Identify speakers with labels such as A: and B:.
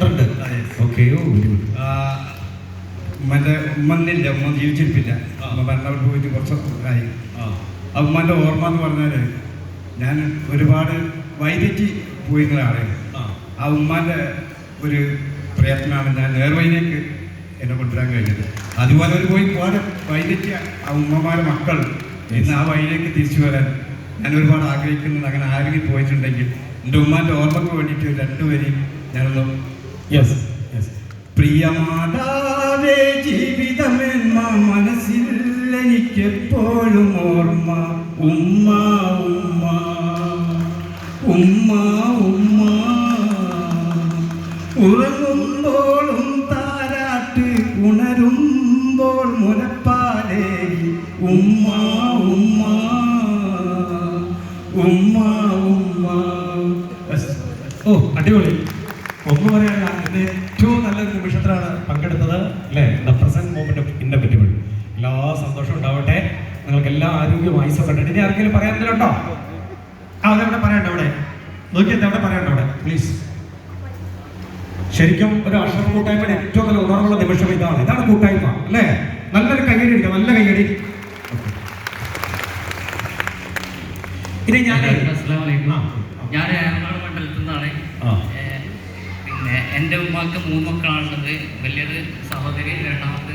A: 12. Okay. ഓ very good.
B: ഉമ്മൻ്റെ ഉമ്മന്നില്ല, ഉമ്മ ജീവിച്ചിരിപ്പില്ല. ഉമ്മ ഭരണവർ പോയിട്ട് കുറച്ച് ആയി. ആ ഉമ്മൻ്റെ ഓർമ്മ എന്ന് പറഞ്ഞാൽ ഞാൻ ഒരുപാട് വൈദ്യക്ക് പോയിരുന്ന ആളാണ്. ആ ഉമ്മാൻ്റെ ഒരു പ്രയത്നമാണ് ഞാൻ നേർവഴിയിലേക്ക് എന്നെ കൊണ്ടുവരാൻ കഴിഞ്ഞത്. അതുപോലെ ഒരു പോയി ഒരുപാട് വൈദ്യക്ക് ആ ഉമ്മമാരുടെ മക്കൾ ഇന്ന് ആ വഴിയിലേക്ക് തിരിച്ചു വരാൻ ഞാൻ ഒരുപാട് ആഗ്രഹിക്കുന്നത്. അങ്ങനെ ആരെങ്കിലും പോയിട്ടുണ്ടെങ്കിൽ എൻ്റെ ഉമ്മാൻ്റെ ഓർമ്മയ്ക്ക് വേണ്ടിയിട്ട് രണ്ടുപേരെയും ഞാനൊന്ന് പ്രിയമാതാവേ ജീവിതമെന്ന മനസ്സിൽ എനിക്കെപ്പോഴും ഓർമ്മ ഉമ്മ ഉമ്മ ഉമ്മ ഉമ്മ ഉറങ്ങുമ്പോഴും താരാട്ട് ഉണരുമ്പോൾ മുലപ്പാലേ ഉമ്മ ഉമ്മ ഉമ്മ ഉമ്മ.
A: ഓ അടിപൊളി. ഒന്ന് പറയാനുള്ള ഇന്ന് ഏറ്റവും നല്ലൊരു നിമിഷത്തിലാണ് പങ്കെടുത്തത് അല്ലേ? The present moment of inevitable. എല്ലാ സന്തോഷവും ഉണ്ടാവട്ടെ. നിങ്ങൾക്ക് എല്ലാ ആരോഗ്യവും ആയുസ്സൊക്കെ. ഇനി ആർക്കെങ്കിലും പറയാനുണ്ടോ? അതെവിടെ പറയണ്ട, അവിടെ നോക്കിയത് എവിടെ പറയണ്ട അവിടെ പ്ലീസ്. ശരിക്കും ഒരു അക്ഷര കൂട്ടായ്മയുടെ ഏറ്റവും നല്ല ഉണർവുള്ള നിമിഷം ഇതാണ് കൂട്ടായ്മ അല്ലേ? നല്ലൊരു കയ്യടി എടുക്കാം, നല്ല കയ്യടി. ഇനി ഞാൻ
C: എറണാകുളം മണ്ഡലത്തിൽ നിന്നാണ്. പിന്നെ എൻ്റെ ഉമ്മാക്ക് 3 മക്കളാണുള്ളത്. വലിയൊരു സഹോദരി, രണ്ടാമത്തെ